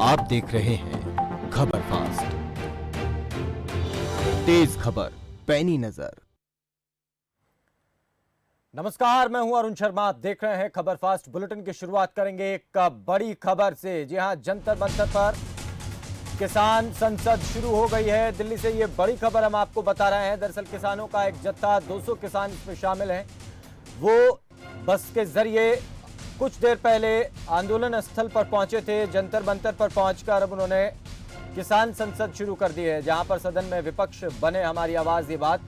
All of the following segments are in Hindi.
आप देख रहे हैं खबर फास्ट, तेज खबर पैनी नजर। नमस्कार, मैं हूं अरुण शर्मा। आप देख रहे हैं खबर फास्ट। बुलेटिन की शुरुआत करेंगे एक बड़ी खबर से। जी हां, जंतर मंतर पर किसान संसद शुरू हो गई है। दिल्ली से ये बड़ी खबर हम आपको बता रहे हैं। दरअसल किसानों का एक जत्था, 200 किसान इसमें शामिल हैं। वो बस के जरिए कुछ देर पहले आंदोलन स्थल पर पहुंचे थे। जंतर मंतर पर पहुंचकर अब उन्होंने किसान संसद शुरू कर दी है, जहां पर सदन में विपक्ष बने हमारी आवाज। ये बात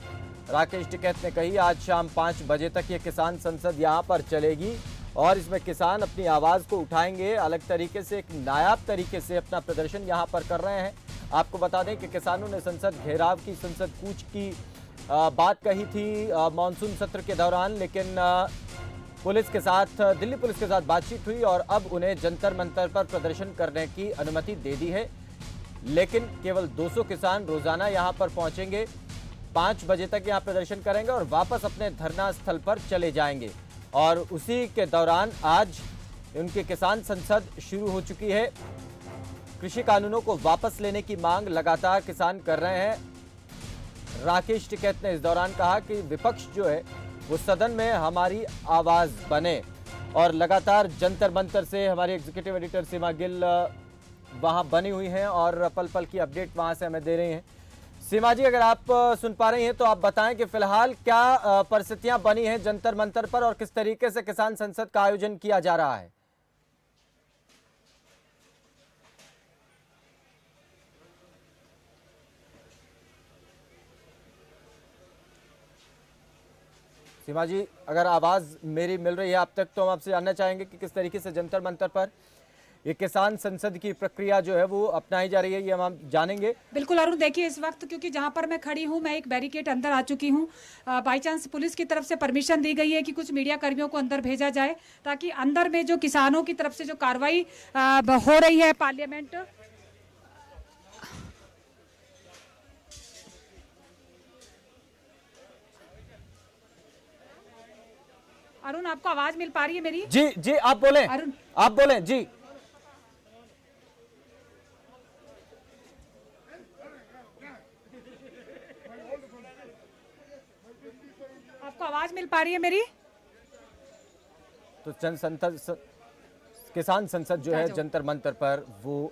राकेश टिकैत ने कही। आज शाम 5 बजे तक ये किसान संसद यहां पर चलेगी और इसमें किसान अपनी आवाज को उठाएंगे। अलग तरीके से, एक नायाब तरीके से अपना प्रदर्शन यहां पर कर रहे हैं। आपको बता दें कि किसानों ने संसद घेराव की, संसद कूच की बात कही थी मानसून सत्र के दौरान, लेकिन पुलिस के साथ, दिल्ली पुलिस के साथ बातचीत हुई और अब उन्हें जंतर मंतर पर प्रदर्शन करने की अनुमति दे दी है। लेकिन केवल 200 किसान रोजाना यहां पर पहुंचेंगे, 5 बजे तक यहां प्रदर्शन करेंगे और वापस अपने धरना स्थल पर चले जाएंगे। और उसी के दौरान आज उनकी किसान संसद शुरू हो चुकी है। कृषि कानूनों को वापस लेने की मांग लगातार किसान कर रहे हैं। राकेश टिकैत ने इस दौरान कहा कि विपक्ष जो है वो सदन में हमारी आवाज बने और लगातार जंतर मंतर से हमारी एग्जीक्यूटिव एडिटर सीमा गिल वहां बनी हुई हैं और पल पल की अपडेट वहां से हमें दे रही हैं। सीमा जी, अगर आप सुन पा रही हैं तो आप बताएं कि फिलहाल क्या परिस्थितियां बनी हैं जंतर मंतर पर और किस तरीके से किसान संसद का आयोजन किया जा रहा है। सीमा जी, अगर आवाज मेरी मिल रही है आप तक, तो हम आपसे जानना चाहेंगे कि किस तरीके से जंतर मंतर पर ये किसान संसद की प्रक्रिया जो है वो अपनाई जा रही है, ये हम जानेंगे। बिल्कुल अरुण, देखिए इस वक्त क्योंकि जहां पर मैं खड़ी हूं, मैं एक बैरिकेड अंदर आ चुकी हूं। बाई चांस पुलिस की तरफ से परमिशन दी गई है कि कुछ मीडिया कर्मियों को अंदर भेजा जाए, ताकि अंदर में जो किसानों की तरफ से जो कार्रवाई हो रही है पार्लियामेंट, अरुण आपको आवाज मिल पा रही है मेरी? जी जी, आप बोलें अरुण, आप बोलें जी। आपको आवाज मिल पा रही है मेरी? तो किसान संसद जो है जंतर मंतर पर वो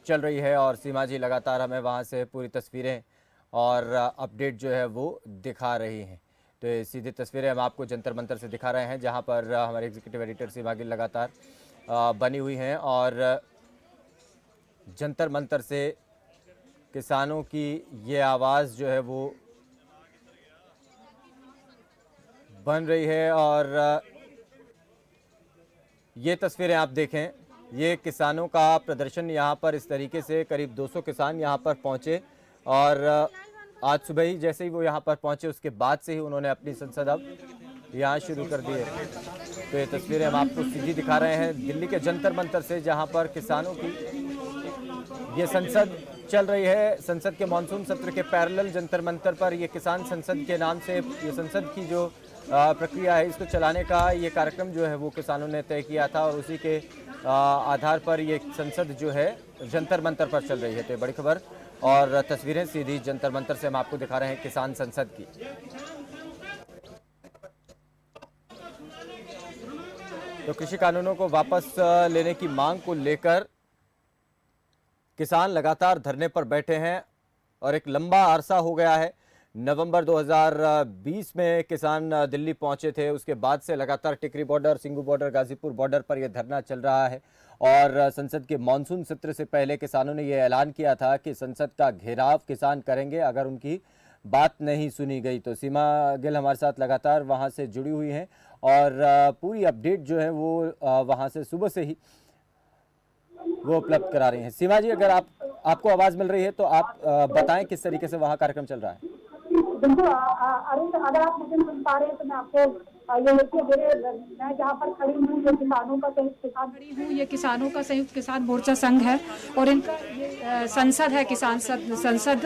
चल रही है और सीमा जी लगातार हमें वहां से पूरी तस्वीरें और अपडेट जो है वो दिखा रही हैं। तो ये सीधी तस्वीरें हम आपको जंतर मंतर से दिखा रहे हैं, जहां पर हमारे एग्जीक्यूटिव एडिटर सीमा गिल लगातार बनी हुई हैं और जंतर मंतर से किसानों की ये आवाज़ जो है वो बन रही है। और ये तस्वीरें आप देखें, ये किसानों का प्रदर्शन यहाँ पर इस तरीके से करीब 200 किसान यहाँ पर पहुँचे और आज सुबह ही जैसे ही वो यहाँ पर पहुँचे उसके बाद से ही उन्होंने अपनी संसद अब यहाँ शुरू कर दी है। तो ये तस्वीरें हम आपको सीधी दिखा रहे हैं दिल्ली के जंतर मंतर से, जहाँ पर किसानों की ये संसद चल रही है। संसद के मानसून सत्र के पैरेलल जंतर मंतर पर ये किसान संसद के नाम से ये संसद की जो प्रक्रिया है, इसको चलाने का ये कार्यक्रम जो है वो किसानों ने तय किया था और उसी के आधार पर ये संसद जो है जंतर मंतर पर चल रही है। तो ये बड़ी खबर और तस्वीरें सीधी जंतर मंतर से हम आपको दिखा रहे हैं किसान संसद की। तो कृषि कानूनों को वापस लेने की मांग को लेकर किसान लगातार धरने पर बैठे हैं और एक लंबा अरसा हो गया है। नवंबर 2020 में किसान दिल्ली पहुंचे थे, उसके बाद से लगातार Tikri border, Singhu border, Ghazipur border पर यह धरना चल रहा है। और संसद के मानसून सत्र से पहले किसानों ने यह ऐलान किया था कि संसद का घेराव किसान करेंगे अगर उनकी बात नहीं सुनी गई। तो सीमा गिल हमारे साथ लगातार वहां से जुड़ी हुई हैं और पूरी अपडेट जो है वो वहां से सुबह से ही वो उपलब्ध करा रही हैं। सीमा जी, अगर आपको आवाज मिल रही है तो आप बताएं किस तरीके से वहां कार्यक्रम चल रहा है। बिल्कुल अरुण, अगर आप मुझे सुन पा रहे हैं तो मैं आपको ये मैं जहाँ पर खड़ी हूँ, ये किसानों का संयुक्त किसान खड़ी हूँ, ये किसानों का संयुक्त किसान मोर्चा संघ है और इनका ये संसद है, किसान संसद,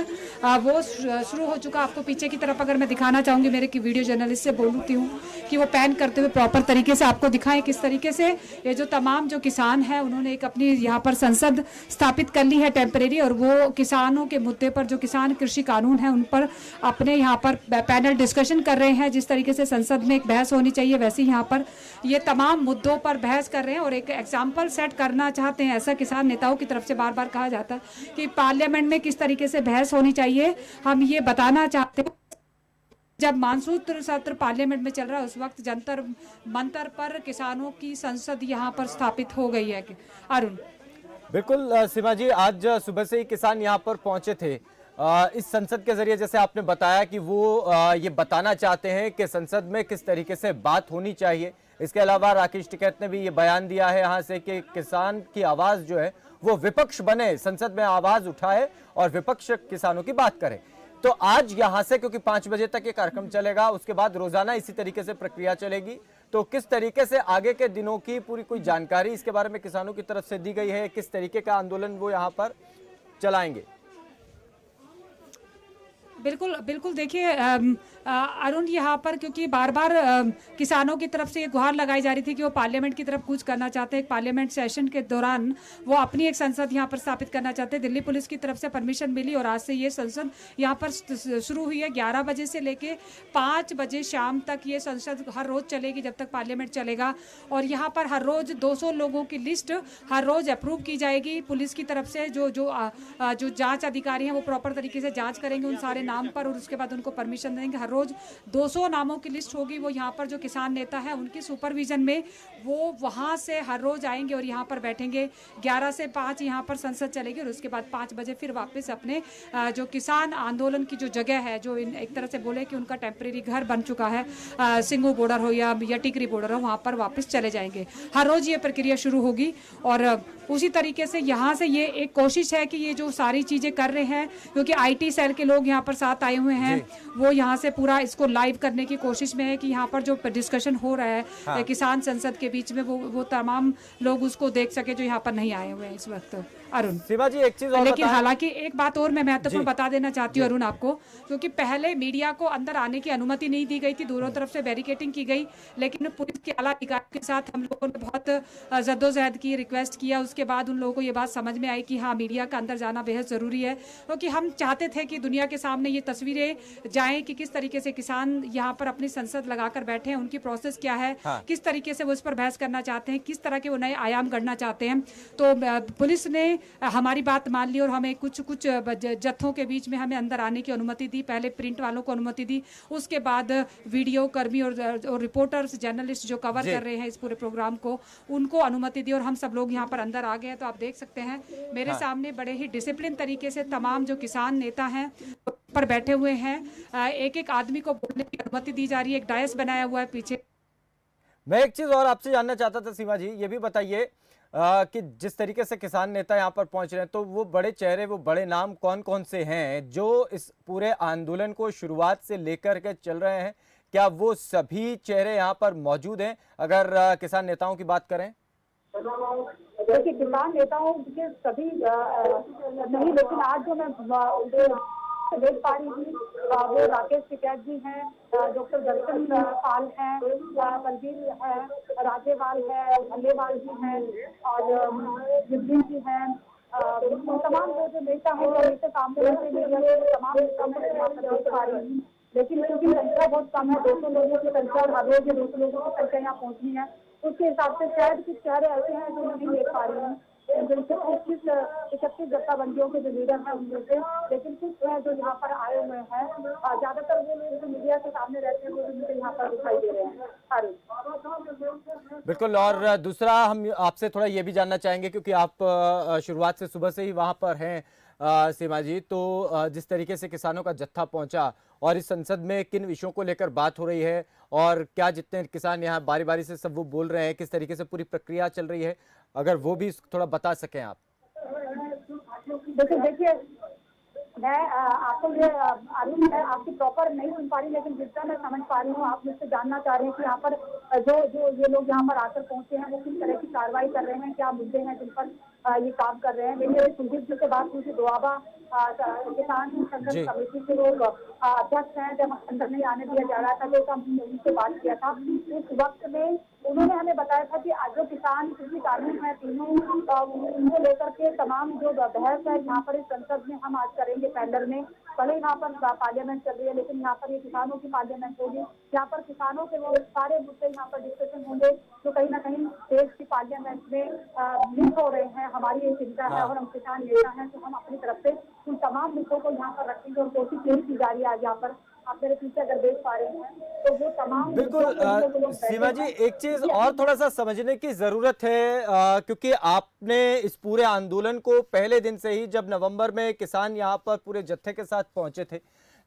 वो शुरू हो चुका। आपको पीछे की तरफ अगर मैं दिखाना चाहूँगी, मेरे की वीडियो जर्नलिस्ट से बोलती हूँ कि वो पैन करते हुए प्रॉपर तरीके से आपको दिखाएं किस तरीके से ये जो तमाम जो किसान हैं उन्होंने एक अपनी यहाँ पर संसद स्थापित कर ली है टेम्परेरी, और वो किसानों के मुद्दे पर जो किसान कृषि कानून है उन पर अपने यहाँ पर पैनल डिस्कशन कर रहे हैं। जिस तरीके से संसद में एक बहस होनी चाहिए, वैसे यहाँ पर ये तमाम मुद्दों पर बहस कर रहे हैं और एक एग्जाम्पल सेट करना चाहते हैं। ऐसा किसान नेताओं की तरफ से बार बार कहा जाता है कि पार्लियामेंट में किस तरीके से बहस होनी चाहिए। हम ये बताना चाहते हैं, जब मानसून सत्र पार्लियामेंट में चल रहा है उस वक्त जंतर मंतर पर किसानों की संसद यहाँ पर स्थापित हो गई है। अरुण, बिल्कुल सीमा जी, आज सुबह से ही किसान यहाँ पर पहुंचे थे। इस संसद के जरिए जैसे आपने बताया कि वो ये बताना चाहते हैं कि संसद में किस तरीके से बात होनी चाहिए। इसके अलावा राकेश टिकैत ने भी ये बयान दिया है यहाँ से कि किसान की आवाज जो है वो विपक्ष बने, संसद में आवाज उठाए और विपक्ष किसानों की बात करे। तो आज यहाँ से, क्योंकि 5 बजे तक ये कार्यक्रम चलेगा, उसके बाद रोजाना इसी तरीके से प्रक्रिया चलेगी, तो किस तरीके से आगे के दिनों की पूरी कोई जानकारी इसके बारे में किसानों की तरफ से दी गई है, किस तरीके का आंदोलन वो यहाँ पर चलाएंगे? बिल्कुल बिल्कुल, देखिए अरुण, यहाँ पर क्योंकि बार बार किसानों की तरफ से ये गुहार लगाई जा रही थी कि वो पार्लियामेंट की तरफ कूच करना चाहते हैं। पार्लियामेंट सेशन के दौरान वो अपनी एक संसद यहाँ पर स्थापित करना चाहते हैं। दिल्ली पुलिस की तरफ से परमिशन मिली और आज से ये संसद यहाँ पर शुरू हुई है। 11 बजे से लेके 5 बजे शाम तक ये संसद हर रोज चलेगी, जब तक पार्लियामेंट चलेगा। और यहाँ पर हर रोज 200 लोगों की लिस्ट हर रोज अप्रूव की जाएगी पुलिस की तरफ से। जो जांच अधिकारी हैं वो प्रॉपर तरीके से जांच करेंगे उन सारे नाम पर और उसके बाद उनको परमिशन देंगे। हर रोज 200 नामों की लिस्ट होगी। वो यहाँ पर जो किसान नेता है उनकी सुपरविजन में वो वहाँ से हर रोज आएंगे और यहाँ पर बैठेंगे। 11 से 5 यहाँ पर संसद चलेगी और उसके बाद 5 बजे फिर वापस अपने जो किसान आंदोलन की जो जगह है, जो एक तरह से बोले कि उनका टेम्परेरी घर बन चुका है, सिंगू बॉर्डर हो या टिकरी बॉर्डर हो, वहाँ पर वापस चले जाएंगे। हर रोज ये प्रक्रिया शुरू होगी और उसी तरीके से यहाँ से ये एक कोशिश है कि ये जो सारी चीजें कर रहे हैं, क्योंकि IT सेल के लोग यहाँ पर साथ आए हुए हैं, वो यहाँ से पूरा इसको लाइव करने की कोशिश में है कि यहाँ पर जो डिस्कशन हो रहा है हाँ। किसान संसद के बीच में वो तमाम लोग उसको देख सके जो यहाँ पर नहीं आए हुए हैं इस वक्त। अरुण, शिवा जी एक चीज और लेकिन हालांकि एक बात और मैं महत्वपूर्ण बता देना चाहती हूँ अरुण आपको, क्योंकि पहले मीडिया को अंदर आने की अनुमति नहीं दी गई थी, दोनों तरफ से बैरिकेडिंग की गई, लेकिन पुलिस के आला अधिकारियों के साथ हम लोगों ने बहुत जद्दोजहद की, रिक्वेस्ट किया। उसके बाद उन लोगों को ये बात समझ में आई कि हाँ, मीडिया का अंदर जाना बेहद जरूरी है, क्योंकि हम चाहते थे कि दुनिया के सामने ये तस्वीरें जाएं कि किस तरीके से किसान यहाँ पर अपनी संसद लगाकर बैठे हैं, उनकी प्रोसेस क्या है, किस तरीके से वो इस पर बहस करना चाहते हैं, किस तरह के वो नए आयाम गढ़ना चाहते हैं। तो पुलिस ने हमारी बात मान ली और हमें कुछ जत्थों के बीच में हमें अंदर आने की अनुमति दी। पहले प्रिंट वालों को अनुमति दी, उसके बाद वीडियो कर्मी और रिपोर्टर्स, जर्नलिस्ट जो कवर कर रहे हैं इस पूरे प्रोग्राम को, उनको अनुमति दी और हम सब लोग यहाँ पर अंदर आ गए। तो आप देख सकते हैं मेरे सामने बड़े ही डिसिप्लिन तरीके से तमाम जो किसान नेता हैं पर बैठे हुए हैं। एक एक आदमी को बोलने की अनुमति दी जा रही है। एक डायस बनाया हुआ है पीछे। मैं एक चीज और आपसे जानना चाहता था सीमा जी, ये भी बताइए कि जिस तरीके से किसान नेता यहाँ पर पहुंच रहे हैं, तो वो बड़े चेहरे, वो बड़े नाम कौन कौन से हैं जो इस पूरे आंदोलन को शुरुआत से लेकर के चल रहे हैं? क्या वो सभी चेहरे यहाँ पर मौजूद हैं अगर किसान नेताओं की बात करें? देखिए, किसान नेताओं के सभी नहीं, लेकिन आज जो मैं देख पा रही थी वो राकेश टिकैत जी हैं, डॉक्टर दर्शन पाल हैं, बलबीर है, राजेवाल है, भल्लेवाल जी हैं और जिद्दीन जी हैं। तमाम वो जो नेता हैं, नेता सामने तमाम नेता मैं यहाँ पर देख पा रही हूँ, लेकिन क्योंकि संख्या बहुत कम है, 200 लोगों की संख्या, हर रोज 200 लोगों की संख्या यहाँ पहुंचनी है, उसके हिसाब से शायद कुछ चेहरे ऐसे हैं जो नहीं देख पा रही हूँ। 25-31 जत्थाबंदियों के जो लीडर हैं उनमें से, लेकिन कुछ हैं जो यहाँ पर आए हुए हैं। ज्यादातर वो लोग जो मीडिया के सामने रहते हैं वो भी मुझे यहाँ पर दिखाई दे रहे हैं। बिल्कुल। और दूसरा हम आपसे थोड़ा ये भी जानना चाहेंगे, क्योंकि आप शुरुआत से सुबह से ही वहां पर हैं सीमा जी, तो जिस तरीके से किसानों का जत्था पहुंचा और इस संसद में किन विषयों को लेकर बात हो रही है और क्या जितने किसान यहाँ बारी बारी से सब वो बोल रहे हैं, किस तरीके से पूरी प्रक्रिया चल रही है, अगर वो भी थोड़ा बता सकें आप। देखिए मैं आपको ये अरुण, मैं आपकी प्रॉपर नहीं सुन पा रही, लेकिन जितना मैं समझ पा रही हूँ आप मुझसे जानना चाह रहे हैं कि यहाँ पर जो जो ये लोग यहाँ पर आकर पहुंचे हैं वो किस तरह की कार्रवाई कर रहे हैं, क्या मुद्दे हैं जिन पर ये काम कर रहे हैं। मेरी कुलदीप जी से बात हुई थी, दोआबा किसान संघर्ष समिति के लोग अध्यक्ष हैं, जब अंदर नहीं आने दिया जा रहा था तो हमने उनसे बात किया था। उस वक्त में उन्होंने हमें बताया था कि जो किसान कृषि कानून है तीनों, उनको लेकर के तमाम जो बहस है यहाँ पर इस संसद में हम आज करेंगे पैनल में। भले यहाँ पर पार्लियामेंट चल रही है, लेकिन यहाँ पर ये किसानों की पार्लियामेंट होगी। यहाँ पर किसानों के वो सारे मुद्दे यहाँ पर डिस्कशन होंगे जो कहीं ना कहीं देश की पार्लियामेंट में मिस हो रहे हैं। हमारी ये चिंता है और हम किसान नेता हैं, तो हम अपनी तरफ से उन तमाम मुद्दों को यहाँ पर रखेंगे और कोशिश यही की जा रही है। आज यहाँ पर आप मेरे पीछे अगर देख पा रहे हैं तो वो तमाम बिल्कुल सीमा जी, एक चीज और थोड़ा सा समझने की जरूरत है, क्योंकि आपने इस पूरे आंदोलन को पहले दिन से ही, जब नवंबर में किसान यहाँ पर पूरे जत्थे के साथ पहुंचे थे,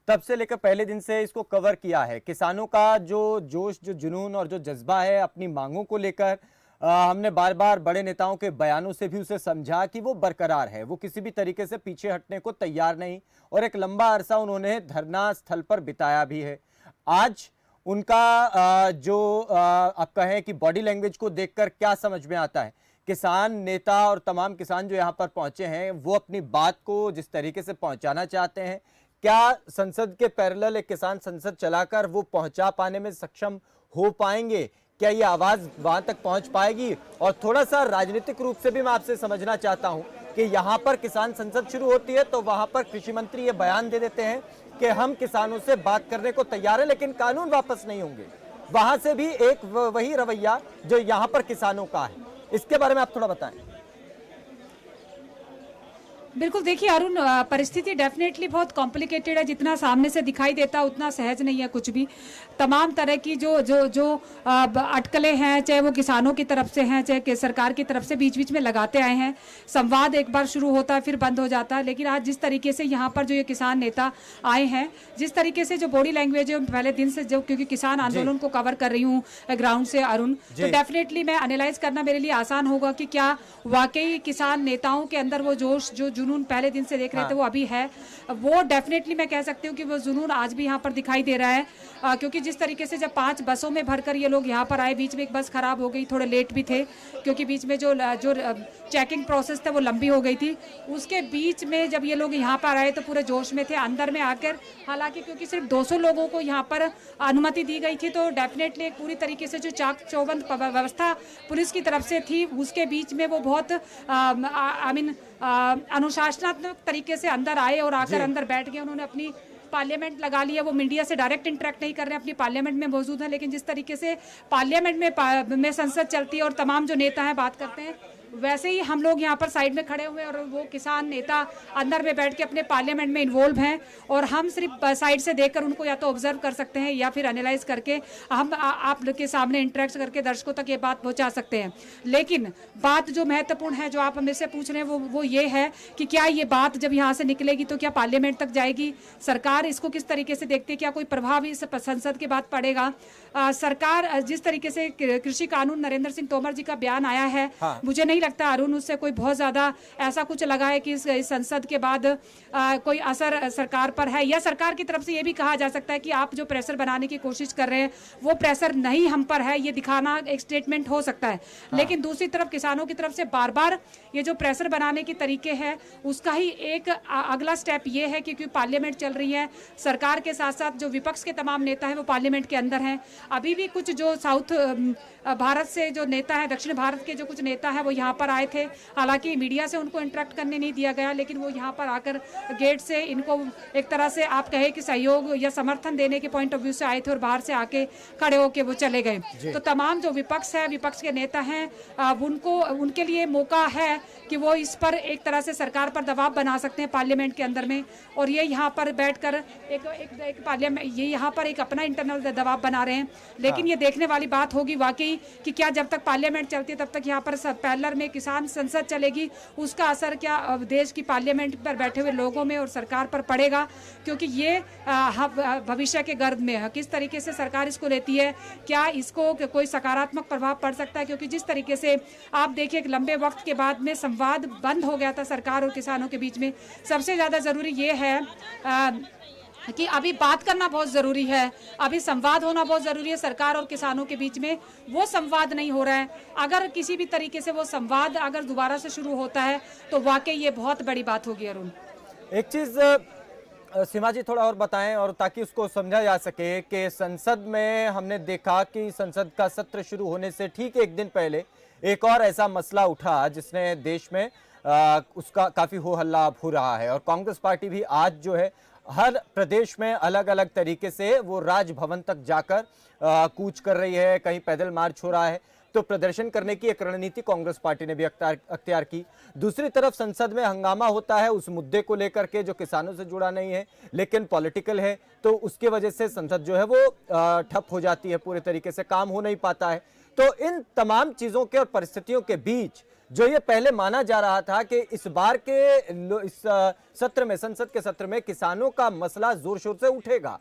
तब से लेकर पहले दिन से इसको कवर किया है। किसानों का जो जोश, जो जुनून और जो जज्बा है अपनी मांगों को लेकर, हमने बार बार बड़े नेताओं के बयानों से भी उसे समझा कि वो बरकरार है, वो किसी भी तरीके से पीछे हटने को तैयार नहीं, और एक लंबा अरसा उन्होंने धरना स्थल पर बिताया भी है। आज उनका जो आप कहें कि बॉडी लैंग्वेज को देखकर क्या समझ में आता है, किसान नेता और तमाम किसान जो यहाँ पर पहुंचे हैं वो अपनी बात को जिस तरीके से पहुंचाना चाहते हैं, क्या संसद के पैरेलल एक किसान संसद चलाकर वो पहुंचा पाने में सक्षम हो पाएंगे? क्या ये आवाज वहां तक पहुंच पाएगी? और थोड़ा सा राजनीतिक रूप से भी मैं आपसे समझना चाहता हूं कि यहाँ पर किसान संसद शुरू होती है तो वहां पर कृषि मंत्री ये बयान दे देते हैं कि हम किसानों से बात करने को तैयार है लेकिन कानून वापस नहीं होंगे। वहां से भी एक वही रवैया जो यहाँ पर किसानों का है, इसके बारे में आप थोड़ा बताएं। बिल्कुल, देखिए अरुण, परिस्थिति डेफिनेटली बहुत कॉम्प्लिकेटेड है। जितना सामने से दिखाई देता है उतना सहज नहीं है कुछ भी। तमाम तरह की जो जो जो अटकलें हैं, चाहे वो किसानों की तरफ से हैं, चाहे सरकार की तरफ से, बीच बीच में लगाते आए हैं। संवाद एक बार शुरू होता है फिर बंद हो जाता है। लेकिन आज जिस तरीके से यहाँ पर जो ये किसान नेता आए हैं, जिस तरीके से जो बॉडी लैंग्वेज है पहले दिन से, जो क्योंकि किसान आंदोलन को कवर कर रही हूँ ग्राउंड से अरुण, तो डेफिनेटली मैं एनालाइज करना मेरे लिए आसान होगा कि क्या वाकई किसान नेताओं के अंदर वो जोश, जो जुनून पहले दिन से देख रहे थे वो अभी है। वो डेफिनेटली मैं कह सकती हूँ कि वो जुनून आज भी यहाँ पर दिखाई दे रहा है, क्योंकि जिस तरीके से जब 5 बसों में भरकर ये लोग यहाँ पर आए, बीच में एक बस खराब हो गई, थोड़े लेट भी थे क्योंकि बीच में जो चेकिंग प्रोसेस था वो लंबी हो गई थी। उसके बीच में जब ये लोग यहाँ पर आए तो पूरे जोश में थे। अंदर में आकर, हालांकि क्योंकि सिर्फ 200 लोगों को यहाँ पर अनुमति दी गई थी, तो डेफिनेटली एक पूरी तरीके से जो चाक चौबंद व्यवस्था पुलिस की तरफ से थी, उसके बीच में वो बहुत अनुशासनात्मक तरीके से अंदर आए और आकर अंदर बैठ गए। उन्होंने अपनी पार्लियामेंट लगा लिया। वो मीडिया से डायरेक्ट इंटरेक्ट नहीं कर रहे हैं, अपनी पार्लियामेंट में मौजूद है। लेकिन जिस तरीके से पार्लियामेंट में संसद चलती है और तमाम जो नेता हैं बात करते हैं, वैसे ही हम लोग यहाँ पर साइड में खड़े हुए हैं और वो किसान नेता अंदर में बैठ के अपने पार्लियामेंट में इन्वॉल्व हैं, और हम सिर्फ साइड से देखकर उनको या तो ऑब्जर्व कर सकते हैं या फिर एनालाइज करके हम आप के सामने इंटरेक्ट करके दर्शकों तक ये बात पहुँचा सकते हैं। लेकिन बात जो महत्वपूर्ण है, जो आप हमें से पूछ रहे हैं, वो ये है कि क्या ये बात जब यहाँ से निकलेगी तो क्या पार्लियामेंट तक जाएगी? सरकार इसको किस तरीके से देखती है? क्या कोई प्रभाव इस संसद के बाद पड़ेगा? सरकार जिस तरीके से कृषि कानून नरेंद्र सिंह तोमर जी का बयान आया है, मुझे नहीं लगता अरुण उससे कोई बहुत ज्यादा ऐसा कुछ लगा है कि इस संसद के बाद कोई असर सरकार पर है। या सरकार की तरफ से ये भी कहा जा सकता है कि आप जो प्रेशर बनाने की कोशिश कर रहे हैं वो प्रेशर नहीं हम पर है, ये दिखाना एक स्टेटमेंट हो सकता है। लेकिन दूसरी तरफ किसानों की तरफ से बार बार ये जो प्रेशर बनाने के तरीके हैं, उसका ही एक अगला स्टेप ये है कि क्योंकि पार्लियामेंट चल रही है, सरकार के साथ साथ जो विपक्ष के तमाम नेता हैं वो पार्लियामेंट के अंदर हैं। अभी भी कुछ जो साउथ भारत से जो नेता है, दक्षिण भारत के जो कुछ नेता है वो यहाँ पर आए थे। हालांकि मीडिया से उनको इंटरेक्ट करने नहीं दिया गया, लेकिन वो यहाँ पर आकर गेट से इनको एक तरह से आप कहे कि सहयोग या समर्थन देने के पॉइंट ऑफ व्यू से आए थे और बाहर से आके खड़े होके वो चले गए। तो तमाम जो विपक्ष है, विपक्ष के नेता हैं, उनको उनके लिए मौका है कि वो इस पर एक तरह से सरकार पर दबाव बना सकते हैं पार्लियामेंट के अंदर में, और ये यहाँ पर बैठकर एक पार्लियामेंट, ये यहाँ पर एक अपना इंटरनल दबाव बना रहे हैं। लेकिन ये देखने वाली बात होगी वाकई कि क्या जब तक पार्लियामेंट चलती है तब तक यहाँ पर पैरेलल में में किसान संसद चलेगी, उसका असर क्या देश की पार्लियामेंट पर बैठे हुए लोगों में और सरकार पर पड़ेगा, क्योंकि ये भविष्य के गर्भ में है। किस तरीके से सरकार इसको लेती है, क्या इसको कोई सकारात्मक प्रभाव पड़ सकता है, क्योंकि जिस तरीके से आप देखिए कि लंबे वक्त के बाद में संवाद बंद हो गया था सरकार और किसानों के बीच में। सबसे ज़्यादा ज़रूरी ये है कि अभी बात करना बहुत ज़रूरी है, अभी संवाद होना बहुत ज़रूरी है सरकार और किसानों के बीच में। वो संवाद नहीं हो रहा है। अगर किसी भी तरीके से वो संवाद अगर दोबारा से शुरू होता है तो वाकई ये बहुत बड़ी बात होगी। अरुण, एक चीज सीमा जी थोड़ा और बताएं, और ताकि उसको समझा जा सके कि संसद में हमने देखा कि संसद का सत्र शुरू होने से ठीक एक दिन पहले एक और ऐसा मसला उठा जिसने देश में उसका काफी हो हल्ला हो रहा है। और कांग्रेस पार्टी भी आज जो है हर प्रदेश में अलग अलग तरीके से वो राजभवन तक जाकर कूच कर रही है, कहीं पैदल मार्च हो रहा है। तो प्रदर्शन करने की एक रणनीति कांग्रेस पार्टी ने भी अख्तियार की। दूसरी तरफ संसद में हंगामा होता है उस मुद्दे को लेकर के जो किसानों से जुड़ा नहीं है लेकिन पॉलिटिकल है, तो उसके वजह से संसद जो है वो ठप हो जाती है, पूरे तरीके से काम हो नहीं पाता है। तो इन तमाम चीजों के और परिस्थितियों के बीच जो ये पहले माना जा रहा था कि इस बार के इस सत्र में, संसद के सत्र में किसानों का मसला जोर शोर से उठेगा,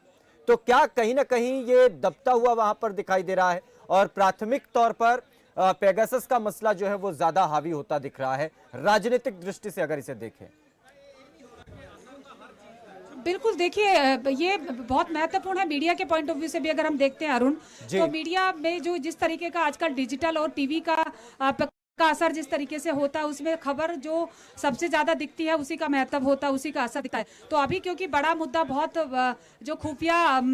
तो क्या कहीं ना कहीं ये दबता हुआ वहां पर दिखाई दे रहा है और प्राथमिक तौर पर पेगासस का मसला जो है वो ज्यादा हावी होता दिख रहा है राजनीतिक दृष्टि से अगर इसे देखें? बिल्कुल, देखिए ये बहुत महत्वपूर्ण है मीडिया के पॉइंट ऑफ व्यू से भी अगर हम देखते हैं अरुण, तो मीडिया में जो जिस तरीके का आजकल डिजिटल और टीवी का असर जिस तरीके से होता है, उसमें खबर जो सबसे ज्यादा दिखती है उसी का महत्व होता है, उसी का असर दिखता है। तो अभी क्योंकि बड़ा मुद्दा बहुत जो खुफिया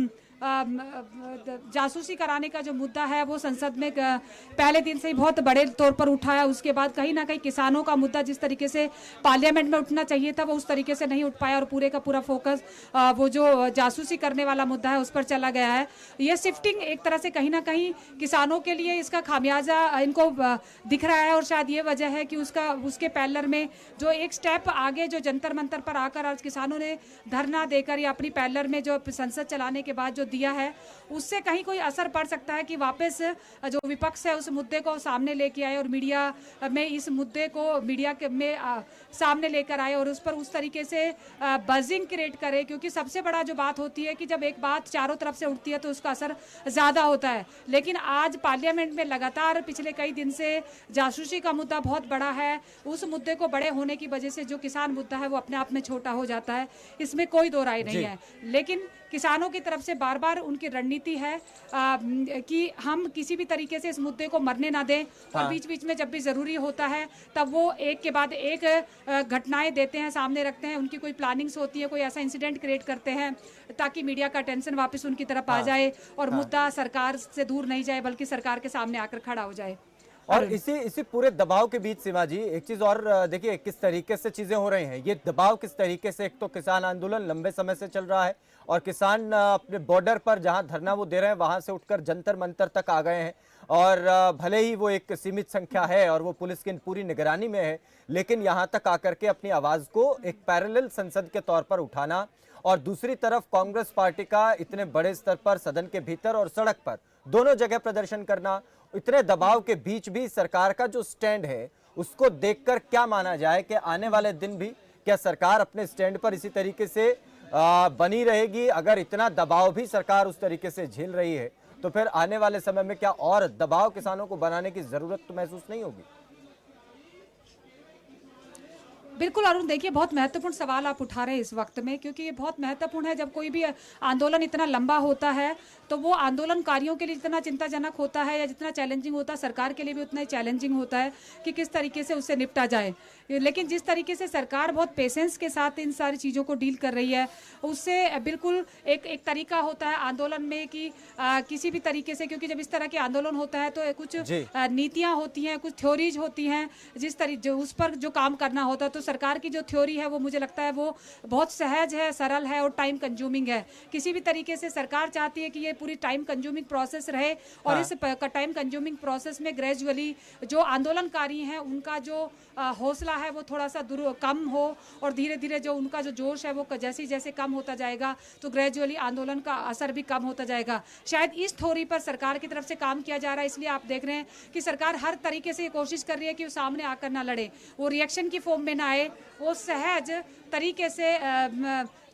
जासूसी कराने का जो मुद्दा है वो संसद में पहले दिन से ही बहुत बड़े तौर पर उठा है। उसके बाद कहीं ना कहीं किसानों का मुद्दा जिस तरीके से पार्लियामेंट में उठना चाहिए था वो उस तरीके से नहीं उठ पाया और पूरे का पूरा फोकस वो जो जासूसी करने वाला मुद्दा है उस पर चला गया है। ये शिफ्टिंग एक तरह से कहीं ना कहीं किसानों के लिए इसका खामियाजा इनको दिख रहा है और शायद ये वजह है कि उसके पैरेलल में जो एक स्टेप आगे जो जंतर मंतर पर आकर आज किसानों ने धरना देकर या अपनी पैरेलल में जो संसद चलाने के बाद जो दिया है उससे कहीं कोई असर पड़ सकता है कि वापस जो विपक्ष है उस मुद्दे को सामने लेके आए और मीडिया में इस मुद्दे को मीडिया में सामने लेकर आए और उस पर उस तरीके से बजिंग क्रिएट करे। क्योंकि सबसे बड़ा जो बात होती है कि जब एक बात चारों तरफ से उठती है तो उसका असर ज़्यादा होता है। लेकिन आज पार्लियामेंट में लगातार पिछले कई दिन से जासूसी का मुद्दा बहुत बड़ा है। उस मुद्दे को बड़े होने की वजह से जो किसान मुद्दा है वो अपने आप में छोटा हो जाता है, इसमें कोई दो राय नहीं है। लेकिन किसानों की तरफ से बार बार उनकी रणनीति है कि हम किसी भी तरीके से इस मुद्दे को मरने ना दें और बीच बीच में जब भी ज़रूरी होता है तब वो एक के बाद एक घटनाएं देते हैं, सामने रखते हैं। उनकी कोई प्लानिंग्स होती है, कोई ऐसा इंसिडेंट क्रिएट करते हैं ताकि मीडिया का अटेंशन वापस उनकी तरफ आ जाए और मुद्दा सरकार से दूर नहीं जाए बल्कि सरकार के सामने आकर खड़ा हो जाए। और इसी पूरे दबाव के बीच सीमा जी एक चीज और देखिए किस तरीके से चीजें हो रही हैं। ये दबाव किस तरीके से, एक तो किसान आंदोलन लंबे समय से चल रहा है और किसान अपने बॉर्डर पर जहां धरना वो दे रहे हैं वहां से उठकर जंतर मंतर तक आ गए हैं। और भले ही वो एक सीमित संख्या है और वो पुलिस की पूरी निगरानी में है, लेकिन यहां तक आकर के अपनी आवाज को एक पैरेलल संसद के तौर पर उठाना और दूसरी तरफ कांग्रेस पार्टी का इतने बड़े स्तर पर सदन के भीतर और सड़क पर दोनों जगह प्रदर्शन करना, इतने दबाव के बीच भी सरकार का जो स्टैंड है उसको देखकर क्या माना जाए कि आने वाले दिन भी क्या सरकार अपने स्टैंड पर इसी तरीके से बनी रहेगी? अगर इतना दबाव भी सरकार उस तरीके से झेल रही है तो फिर आने वाले समय में क्या और दबाव किसानों को बनाने की जरूरत तो महसूस नहीं होगी? बिल्कुल अरुण, देखिए बहुत महत्वपूर्ण सवाल आप उठा रहे हैं इस वक्त में, क्योंकि ये बहुत महत्वपूर्ण है। जब कोई भी आंदोलन इतना लंबा होता है तो वो आंदोलनकारियों के लिए जितना चिंताजनक होता है या जितना चैलेंजिंग होता है, सरकार के लिए भी उतना ही चैलेंजिंग होता है कि किस तरीके से उससे निपटा जाए। लेकिन जिस तरीके से सरकार बहुत पेशेंस के साथ इन सारी चीज़ों को डील कर रही है उससे बिल्कुल एक तरीका होता है आंदोलन में कि किसी भी तरीके से, क्योंकि जब इस तरह के आंदोलन होता है तो कुछ नीतियाँ होती हैं, कुछ थ्योरीज होती हैं जिस तरीके उस पर जो काम करना होता है। तो सरकार की जो थ्योरी है वो मुझे लगता है वो बहुत सहज है, सरल है और टाइम कंज्यूमिंग है। किसी भी तरीके से सरकार चाहती है कि ये पूरी टाइम कंज्यूमिंग प्रोसेस रहे और इस टाइम कंज्यूमिंग प्रोसेस में ग्रेजुअली जो आंदोलनकारी हैं उनका जो हौसला है वो थोड़ा सा कम हो और धीरे धीरे जो उनका जो जोश है वो जैसे जैसे कम होता जाएगा तो ग्रेजुअली आंदोलन का असर भी कम होता जाएगा। शायद इस थ्योरी पर सरकार की तरफ से काम किया जा रहा है, इसलिए आप देख रहे हैं कि सरकार हर तरीके से ये कोशिश कर रही है कि वो सामने आकर ना लड़े, वो रिएक्शन की फॉर्म में ना आए, वो सहज तरीके से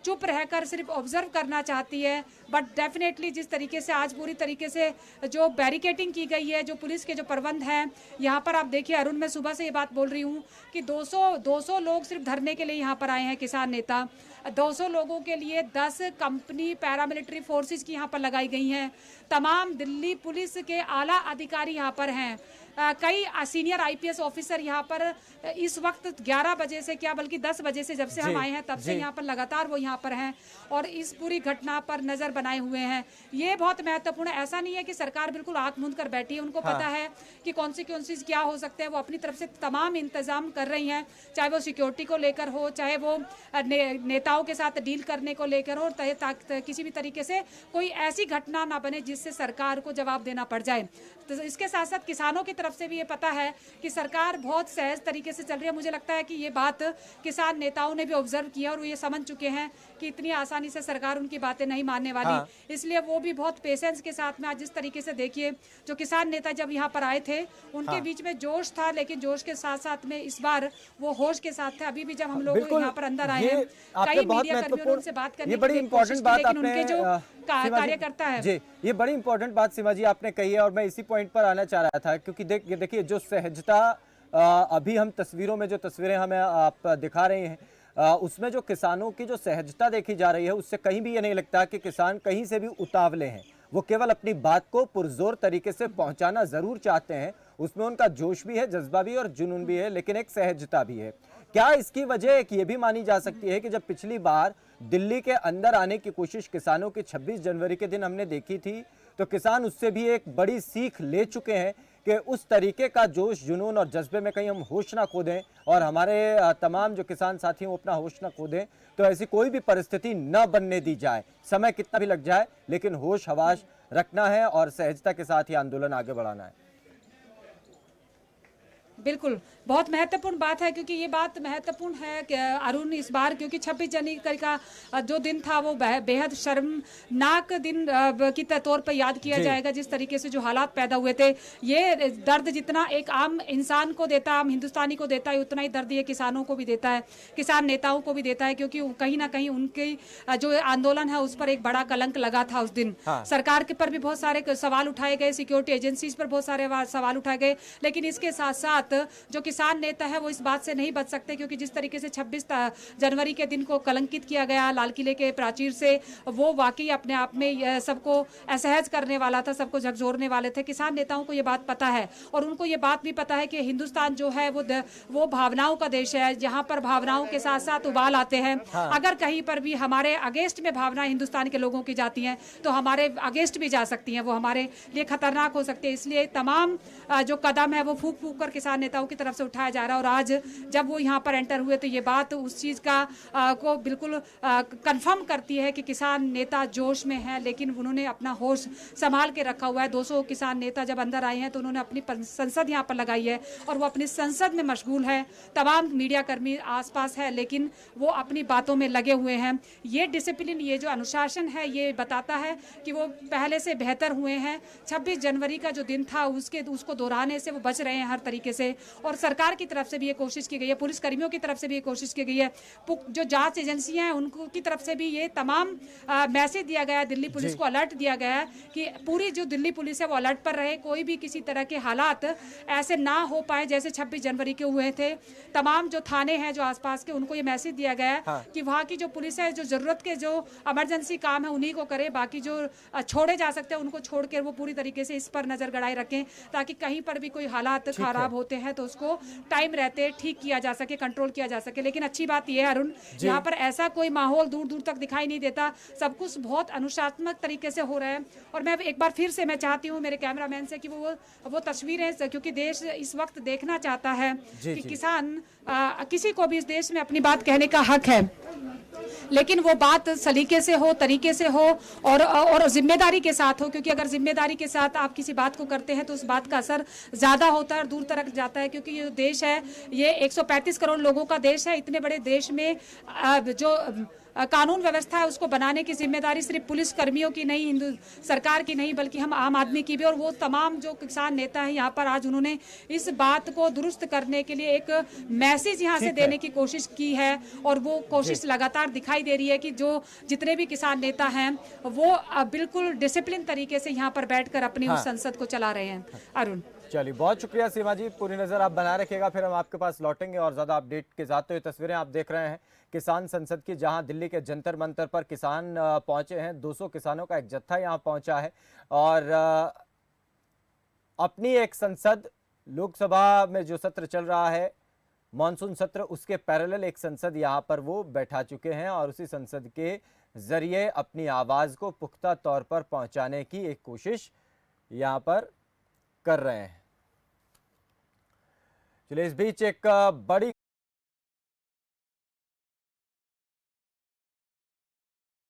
चुप रहकर सिर्फ ऑब्जर्व करना चाहती है। बट डेफिनेटली जिस तरीके से आज पूरी तरीके से जो बैरिकेटिंग की गई है, जो पुलिस के जो प्रबंध हैं, यहाँ पर आप देखिए अरुण, मैं सुबह से ये बात बोल रही हूँ कि 200 लोग सिर्फ धरने के लिए यहाँ पर आए हैं, किसान नेता। 200 लोगों के लिए 10 कंपनी पैरामिलिट्री फोर्सेस की यहाँ पर लगाई गई हैं। तमाम दिल्ली पुलिस के आला अधिकारी यहाँ पर हैं। कई सीनियर आईपीएस ऑफिसर यहाँ पर इस वक्त 11 बजे से क्या बल्कि 10 बजे से जब से हम आए हैं तब से यहाँ पर लगातार वो यहाँ पर हैं और इस पूरी घटना पर नजर बनाए हुए हैं। ये बहुत महत्वपूर्ण है। ऐसा नहीं है कि सरकार बिल्कुल आंख मूंद कर बैठी है, उनको पता है कि कॉन्सिक्वेंसेस क्या हो सकते हैं। वो अपनी तरफ से तमाम इंतजाम कर रही हैं, चाहे वो सिक्योरिटी को लेकर हो, चाहे वो नेताओं के साथ डील करने को लेकर हो, किसी भी तरीके से कोई ऐसी घटना ना बने जिससे सरकार को जवाब देना पड़ जाए। तो इसके साथ साथ किसानों की तरफ से भी ये पता है कि सरकार बहुत सहज तरीके से चल रही है। मुझे लगता है कि ये बात किसान नेताओं ने भी ऑब्जर्व किया और वो ये समझ चुके हैं कि इतनी आसानी से सरकार उनकी बातें नहीं मानने वाली। इसलिए वो भी बहुत पेशेंस के साथ में आज जिस तरीके से देखिए जो किसान नेता जब यहाँ पर आए थे उनके बीच में जोश था, लेकिन जोश के साथ साथ में इस बार वो होश के साथ थे। अभी भी जब हम लोग यहाँ पर अंदर आए हैं, कई मीडिया कर्मियों ने उनसे बात करने की कोशिश की, लेकिन उनके जो कार्यकर्ता है जी, ये बड़ी इंपॉर्टेंट बात सीमा जी आपने कही है और मैं इसी पॉइंट पर आना चाह रहा था, क्योंकि देखिए जो सहजता अभी हम तस्वीरों में जो तस्वीरें हमें आप दिखा रहे हैं उसमें जो किसानों की जो सहजता देखी जा रही है उससे कहीं भी ये नहीं लगता कि किसान कहीं से भी उतावले हैं। वो केवल अपनी बात को पुरजोर तरीके से पहुंचाना जरूर चाहते हैं, उसमें उनका जोश भी है, जज्बा भी और जुनून भी है, लेकिन एक सहजता भी है। क्या इसकी वजह एक ये भी मानी जा सकती है कि जब पिछली बार दिल्ली के अंदर आने की कोशिश किसानों की 26 जनवरी के दिन हमने देखी थी तो किसान उससे भी एक बड़ी सीख ले चुके हैं कि उस तरीके का जोश, जुनून और जज्बे में कहीं हम होश ना खो दें और हमारे तमाम जो किसान साथी हैं वो अपना होश ना खो दें, तो ऐसी कोई भी परिस्थिति न बनने दी जाए। समय कितना भी लग जाए लेकिन होश हवास रखना है और सहजता के साथ ही आंदोलन आगे बढ़ाना है। बिल्कुल, बहुत महत्वपूर्ण बात है, क्योंकि ये बात महत्वपूर्ण है कि अरुण इस बार क्योंकि 26 जनवरी का जो दिन था वो बेहद शर्मनाक दिन की तौर पर याद किया जाएगा। जिस तरीके से जो हालात पैदा हुए थे, ये दर्द जितना एक आम इंसान को देता है, आम हिंदुस्तानी को देता है, उतना ही दर्द ये किसानों को भी देता है, किसान नेताओं को भी देता है, क्योंकि कहीं ना कहीं उनके जो आंदोलन है उस पर एक बड़ा कलंक लगा था उस दिन। सरकार के पर भी बहुत सारे सवाल उठाए गए, सिक्योरिटी एजेंसीज पर बहुत सारे सवाल उठाए गए, लेकिन इसके साथ साथ जो किसान नेता है वो इस बात से नहीं बच सकते, क्योंकि जिस तरीके से 26 जनवरी के दिन को कलंकित किया गया लाल किले के प्राचीर से, वो वाकई अपने आप में सबको असहज करने वाला था, सबको झकझोरने वाले थे। किसान नेताओं को ये बात पता है और उनको ये बात भी पता है कि हिंदुस्तान जो है वो भावनाओं का देश है, जहां पर भावनाओं के साथ साथ उबाल आते हैं। अगर कहीं पर भी हमारे अगेंस्ट में भावनाएं हिंदुस्तान के लोगों की जाती हैं तो हमारे अगेंस्ट भी जा सकती हैं, वो हमारे लिए खतरनाक हो सकती है। इसलिए तमाम जो कदम है वो फूक फूक कर किसान नेताओं की तरफ से उठाया जा रहा है और आज जब वो यहाँ पर एंटर हुए तो ये बात उस चीज का को बिल्कुल कंफर्म करती है कि किसान नेता जोश में है, लेकिन उन्होंने अपना होश संभाल के रखा हुआ है। 200 किसान नेता जब अंदर आए हैं तो उन्होंने अपनी संसद यहाँ पर लगाई है और वो अपनी संसद में मशगूल है। तमाम मीडिया कर्मी आसपास है लेकिन वो अपनी बातों में लगे हुए हैं। ये डिसिप्लिन, ये जो अनुशासन है, ये बताता है कि वो पहले से बेहतर हुए हैं। 26 जनवरी का जो दिन था उसको दोहराने से वो बच रहे हैं हर तरीके से, और सरकार की तरफ से भी ये कोशिश की गई है, पुलिस कर्मियों की तरफ से भी ये कोशिश की गई है, जो जांच एजेंसियां हैं उनको की तरफ से भी ये तमाम मैसेज दिया गया है, दिल्ली पुलिस को अलर्ट दिया गया है कि पूरी जो दिल्ली पुलिस है वो अलर्ट पर रहे, कोई भी किसी तरह के हालात ऐसे ना हो पाए जैसे 26 जनवरी के हुए थे। तमाम जो थाने हैं जो आसपास के, उनको ये मैसेज दिया गया है कि वहाँ की जो पुलिस है जो जरूरत के जो इमरजेंसी काम है उन्हीं को करे, बाकी जो छोड़े जा सकते हैं उनको छोड़ कर वो पूरी तरीके से इस पर नजर गड़ाए रखें ताकि कहीं पर भी कोई हालात खराब होते हैं तो उसको टाइम रहते ठीक किया जा सके, कंट्रोल किया जा सके। लेकिन अच्छी बात यह है अरुण, यहाँ पर ऐसा कोई माहौल दूर दूर तक दिखाई नहीं देता, सब कुछ बहुत अनुशासनात्मक तरीके से हो रहा है। और मैं एक बार फिर से मैं चाहती हूँ मेरे कैमरामैन से कि वो तस्वीरें, क्योंकि देश इस वक्त देखना चाहता है कि किसान, किसी को भी इस देश में अपनी बात कहने का हक है, लेकिन वो बात सलीके से हो, तरीके से हो और जिम्मेदारी के साथ हो। क्योंकि अगर जिम्मेदारी के साथ आप किसी बात को करते हैं तो उस बात का असर ज्यादा होता है और दूर तक जाता है। क्योंकि ये देश है, ये 135 करोड़ लोगों का देश है। इतने बड़े देश में जो कानून व्यवस्था है उसको बनाने की जिम्मेदारी सिर्फ पुलिस कर्मियों की नहीं, हिंदू सरकार की नहीं, बल्कि हम आम आदमी की भी। और वो तमाम जो किसान नेता हैं यहाँ पर, आज उन्होंने इस बात को दुरुस्त करने के लिए एक मैसेज यहाँ से देने की कोशिश की है और वो कोशिश लगातार दिखाई दे रही है कि जो जितने भी किसान नेता हैं वो बिल्कुल डिसिप्लिन तरीके से यहाँ पर बैठकर अपनी उस संसद को चला रहे हैं। अरुण, चलिए, बहुत शुक्रिया सीमा जी, पूरी नजर आप बना रखिएगा, फिर हम आपके पास लौटेंगे और ज्यादा अपडेट के साथ। तो ये तस्वीरें आप देख रहे हैं किसान संसद की, जहां दिल्ली के जंतर मंतर पर किसान पहुंचे हैं। 200 किसानों का एक जत्था यहां पहुंचा है और अपनी एक संसद, लोकसभा में जो सत्र चल रहा है मॉनसून सत्र, उसके पैरेलल एक संसद यहां पर वो बैठा चुके हैं और उसी संसद के जरिए अपनी आवाज को पुख्ता तौर पर पहुंचाने की एक कोशिश यहां पर कर रहे हैं। चलिए, इस बीच एक बड़ी